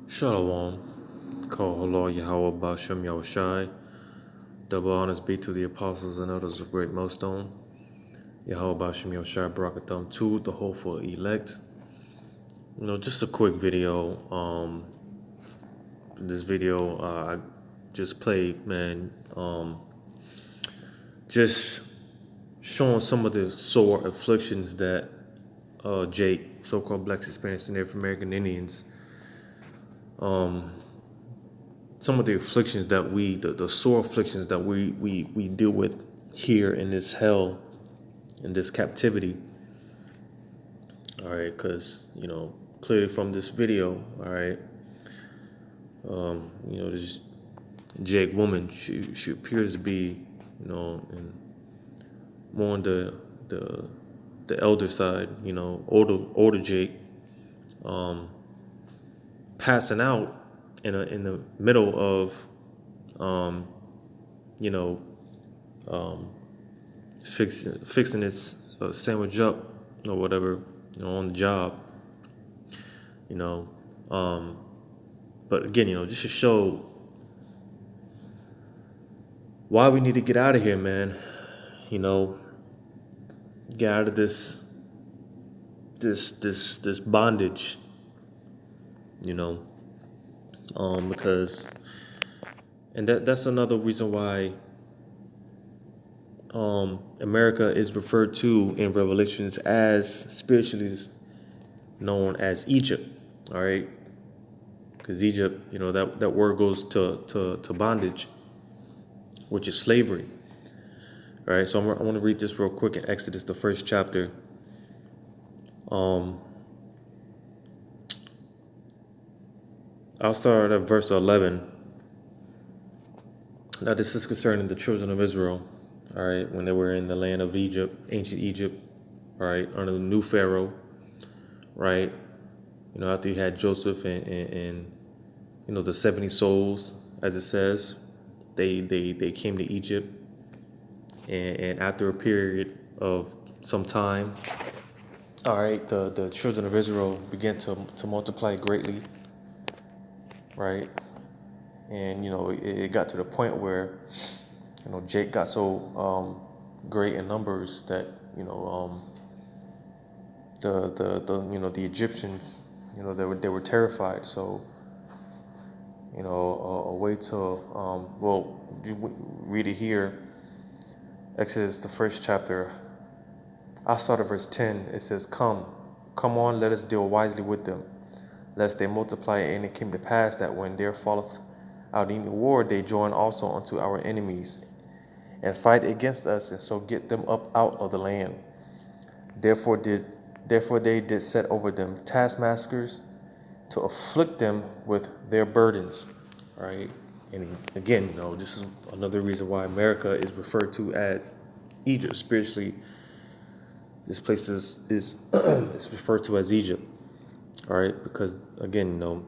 Shalom. Call Allah Yahweh Bashem Yahushai. Double honors be to the apostles and elders of Great Millstone. Yahweh Bashem Yahushai Barakatham to the hopeful elect. Just a quick video. This video I just played, man. Just showing some of the sore afflictions that Jake, so-called blacks, experienced in Native American Indians. Some of the afflictions that the sore afflictions that we deal with here in this hell, in this captivity. All right, because clearly from this video, all right, this Jake woman, she appears to be, in more on the elder side, older Jake, passing out in the middle of, fixing his sandwich up or whatever, on the job, but again, just to show why we need to get out of here, man. Get out of this bondage, because, and that's another reason why America is referred to in Revelations as spiritually known as Egypt. All right, because Egypt, that word goes to bondage, which is slavery. All right, so I want to read this real quick in Exodus, the first chapter. I'll start at verse 11. Now, this is concerning the children of Israel, all right, when they were in the land of Egypt, ancient Egypt, all right, under the new Pharaoh, right? After you had Joseph and the 70 souls, as it says, they came to Egypt, and after a period of some time, all right, the children of Israel began to multiply greatly, right? And it got to the point where Jake got so great in numbers that the Egyptians, they were terrified. So a way to you read it here, Exodus, the first chapter. I'll start at verse 10. It says, come on, let us deal wisely with them, lest they multiply. And it came to pass that when there falleth out any war, they join also unto our enemies, and fight against us, and so get them up out of the land. Therefore they did set over them taskmasters to afflict them with their burdens. All right. And again, this is another reason why America is referred to as Egypt. Spiritually, this place is is referred to as Egypt. All right, because again, the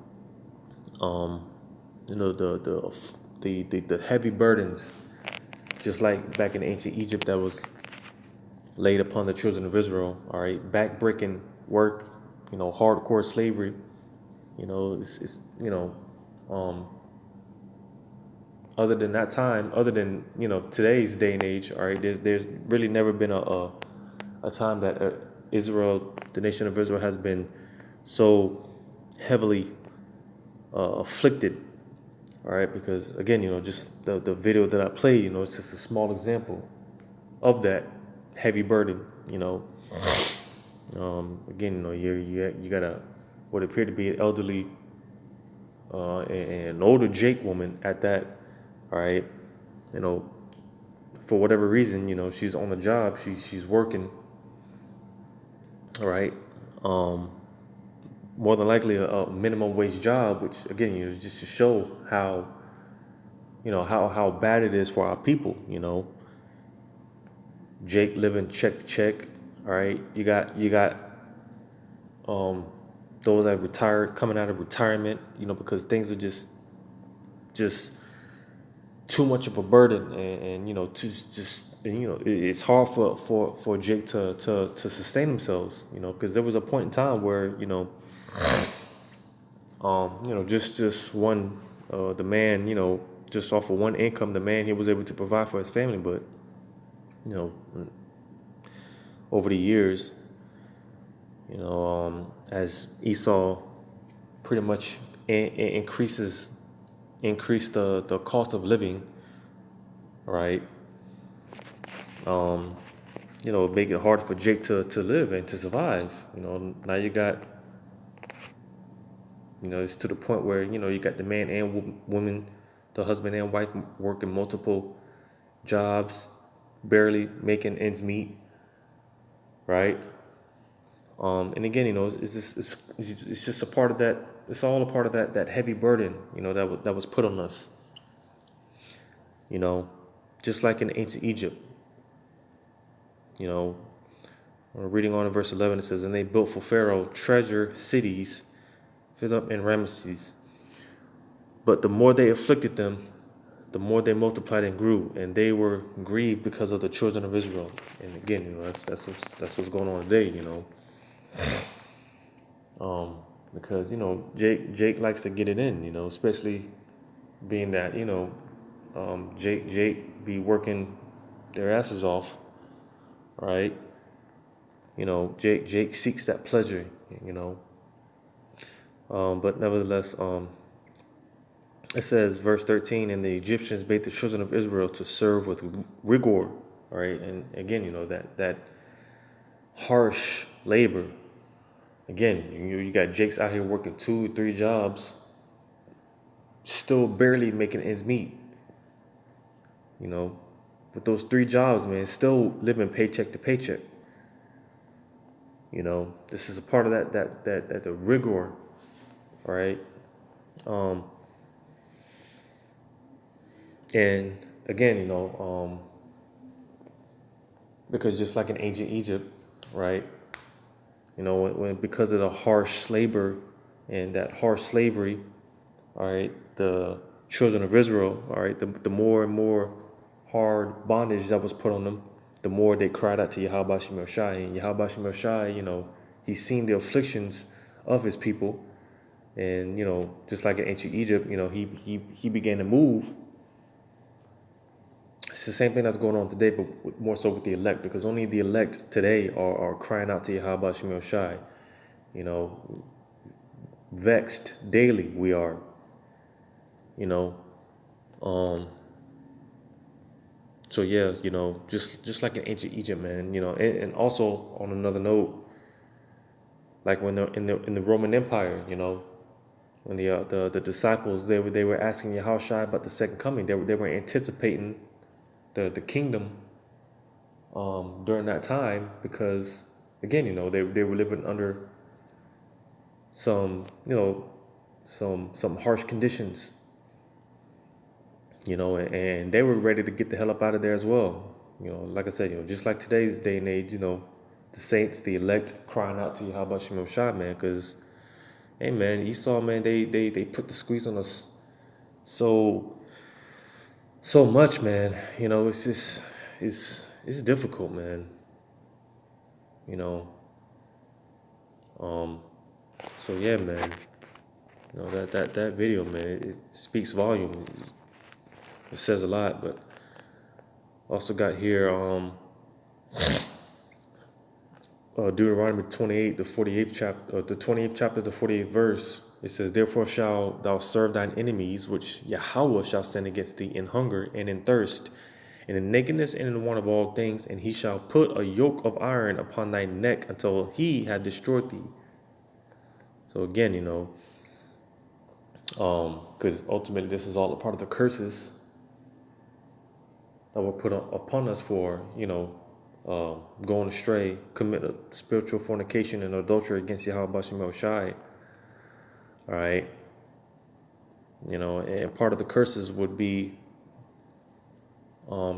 heavy burdens, just like back in ancient Egypt, that was laid upon the children of Israel. All right, back-breaking work, hardcore slavery. Other than that time, other than today's day and age, all right, there's really never been a time that Israel, the nation of Israel, has been so heavily afflicted. All right, because again, just the video that I played, it's just a small example of that heavy burden. Again, you got what appeared to be an elderly and an older Jake woman at that. All right, for whatever reason, she's on the job, she's working. All right, more than likely a minimum wage job, which again, just to show how, how bad it is for our people. Jake living check to check. All right, you got those that retired, coming out of retirement, because things are just too much of a burden, and it's hard for Jake to sustain themselves, because there was a point in time where just one, the man, just off of one income, the man, he was able to provide for his family. But, you know, over the years, as Esau pretty much increase the cost of living, right? Make it hard for Jake to live and to survive. Now you got, it's to the point where, you got the man and woman, the husband and wife working multiple jobs, barely making ends meet, right? And again, it's just a part of that. It's all a part of that heavy burden, that was put on us. Just like in ancient Egypt. Reading on in verse 11, it says, "And they built for Pharaoh treasure cities, filled up in Ramesses. But the more they afflicted them, the more they multiplied and grew, and they were grieved because of the children of Israel." And again, that's what's going on today. Because Jake likes to get it in. Especially being that Jake be working their asses off, right? Jake seeks that pleasure. But nevertheless, it says, verse 13, "And the Egyptians bade the children of Israel to serve with rigor," right? And again, that harsh labor. Again, you got Jake's out here working 2, 3 jobs, still barely making ends meet. With those 3 jobs, man, still living paycheck to paycheck. This is a part of that the rigor, right? And again, because just like in ancient Egypt, right? When because of the harsh labor and that harsh slavery, all right, the children of Israel, all right, the more and more hard bondage that was put on them, the more they cried out to Yahweh Shem El Shai. And Yahweh Shem El Shai, he's seen the afflictions of his people. And, just like in ancient Egypt, he began to move. It's the same thing that's going on today, but more so with the elect, because only the elect today are crying out to Yahweh Shem El Shai. Vexed daily we are. So yeah, just like in ancient Egypt, man, and also on another note, like when in the Roman Empire, when the disciples they were asking Yahushua about the second coming, they were anticipating the kingdom during that time, because again, they were living under some harsh conditions, and they were ready to get the hell up out of there as well. Like I said, just like today's day and age, the saints, the elect, crying out to Yahweh Shem El Shai, man, because, hey, man, Esau, man, they put the squeeze on us so much, man. It's just, it's difficult, man. So yeah, man, that video, man, it speaks volume. It says a lot. But also got here Deuteronomy 28, the 48th chapter, the 28th chapter, the 48th verse. It says, "Therefore shalt thou serve thine enemies, which Yahweh shall send against thee in hunger and in thirst, and in nakedness and in want of all things, and he shall put a yoke of iron upon thy neck until he had destroyed thee." So again, because ultimately this is all a part of the curses that were put upon us for, going astray, commit a spiritual fornication and adultery against Yahweh Shem El Shai. All right. And part of the curses would be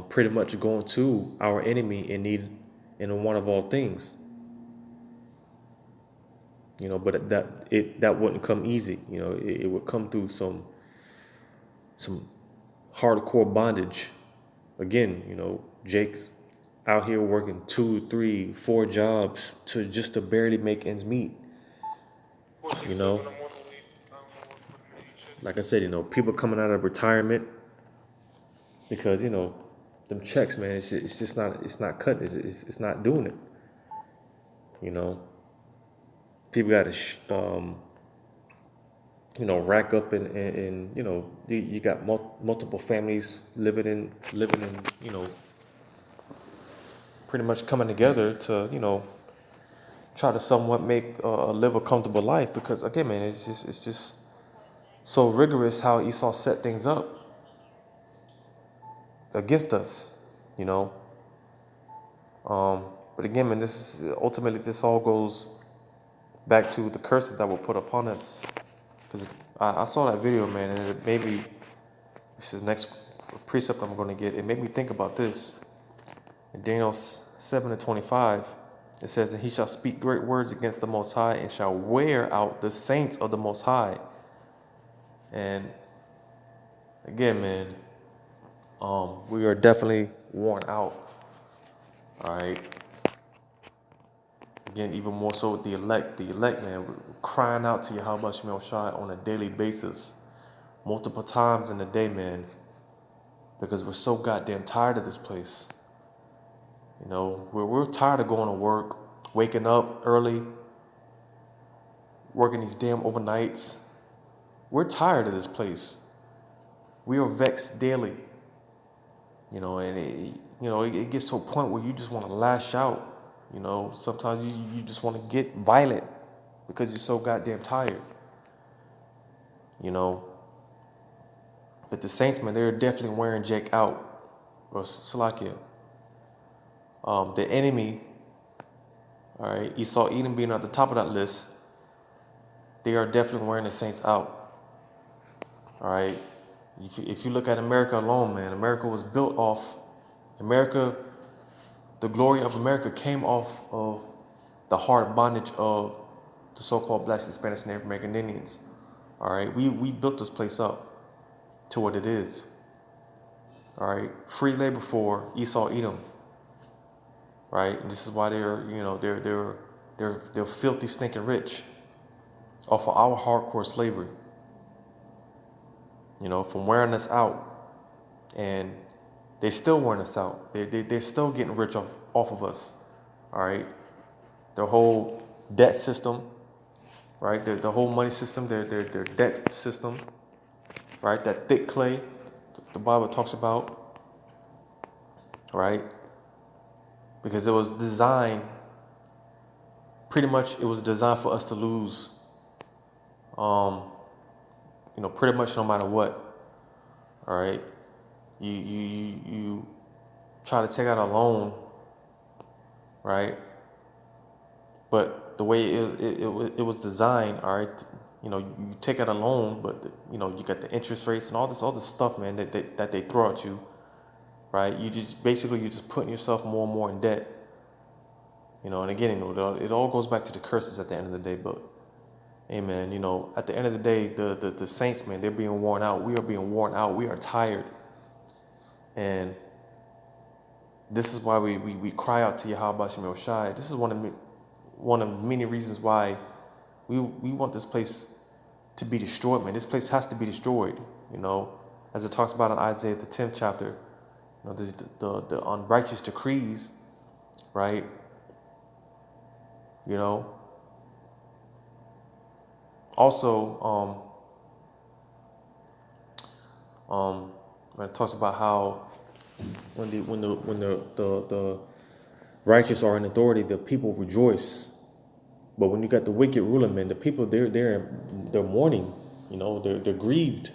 pretty much going to our enemy in need and in want of all things. But that wouldn't come easy. It would come through some hardcore bondage. Again, Jake's out here working 2, 3, 4 jobs to barely make ends meet. like I said, people coming out of retirement because, them checks, man, it's just not, it's not cutting it. It's not doing it. People got to, rack up and you got multiple families living in, pretty much coming together to, try to somewhat make live a comfortable life. Because again, man, it's just so rigorous how Esau set things up against us, But again, man, ultimately this all goes back to the curses that were put upon us. Because I saw that video, man, and it made me, this is the next precept I'm going to get, it made me think about this. In Daniel 7:25, it says, and he shall speak great words against the Most High and shall wear out the saints of the Most High. And again, man, we are definitely worn out. All right. Again, even more so with the elect, man, we're crying out to Yahweh Shemel Shai on a daily basis, multiple times in a day, man, because we're so goddamn tired of this place. We're tired of going to work, waking up early, working these damn overnights. We're tired of this place. We are vexed daily. And it gets to a point where you just want to lash out. Sometimes you just want to get violent because you're so goddamn tired. But the saints, man, they're definitely wearing Jake out. Or Salakia. The enemy, all right, Esau Edom being at the top of that list, they are definitely wearing the saints out. All right. If you look at America alone, man, America was built off, the glory of America came off of the hard bondage of the so-called blacks, Hispanics, Native American Indians. All right. We built this place up to what it is. All right. Free labor for Esau Edom. Right. And this is why they're filthy, stinking rich off of our hardcore slavery. From wearing us out, and they're still wearing us out. They're still getting rich off of us. All right. Their whole debt system, right? The whole money system, their debt system, right? That thick clay the Bible talks about, right? Because it was designed, pretty much it was designed for us to lose, pretty much no matter what. All right. You try to take out a loan, right? But the way it was designed, all right, you take out a loan, but you got the interest rates and all this stuff, man, that they throw at you, right? You're just putting yourself more and more in debt, and again, it all goes back to the curses at the end of the day. But hey, man, at the end of the day, the saints, man, they're being worn out. We are being worn out. We are tired. And this is why we cry out to Yahweh Shemel Shai. This is one of many reasons why we want this place to be destroyed, man. This place has to be destroyed, as it talks about in Isaiah, the 10th chapter, the unrighteous decrees, right? Also, when it talks about how when the righteous are in authority, the people rejoice. But when you got the wicked ruler, man, the people they're mourning, they're grieved.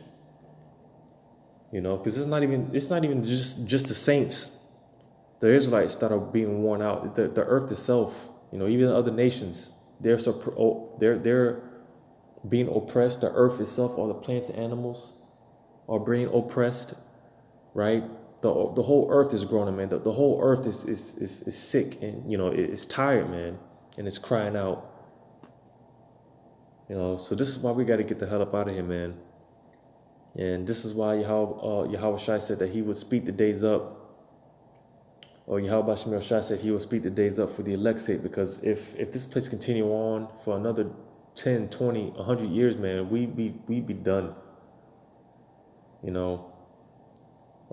Because it's not even just the saints, the Israelites that are being worn out. The earth itself, even the other nations, they're being oppressed. The earth itself, all the plants and animals are being oppressed, right? The whole earth is groaning, man. The whole earth is sick and it's tired, man, and it's crying out. So this is why we got to get the hell up out of here, man. And this is why Yahweh Shai said that he would speed the days up. Or Yahweh Shemel Shai said he would speed the days up for the elect's sake. Because if this place continue on for another 10, 20, 100 years, man, we'd be done. You know,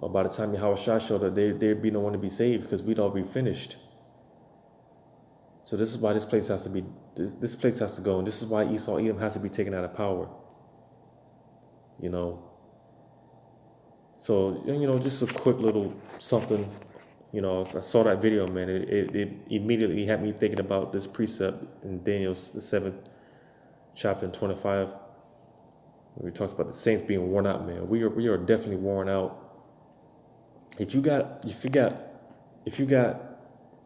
by the time Yahushua showed up, there'd be no one to be saved because we'd all be finished. So this is why this place has to be, this place has to go. And this is why Esau Edom has to be taken out of power. You know. So, you know, just a quick little something. You know, I saw that video, man. It immediately had me thinking about this precept in Daniel's, the 7th chapter and 25. Where he talks about the saints being worn out, man. We are definitely worn out. If you got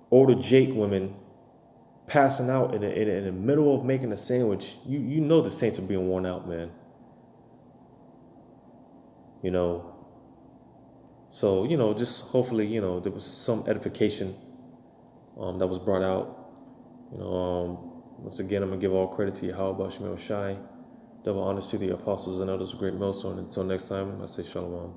older Jake women passing out in the middle of making a sandwich, you know the saints are being worn out, man. You know. So, you know, just hopefully, you know, there was some edification that was brought out. You know, once again, I'm gonna give all credit to Yahweh Shemel Shai. Double honors to the apostles and elders of Great Millstone. Until next time, I say shalom.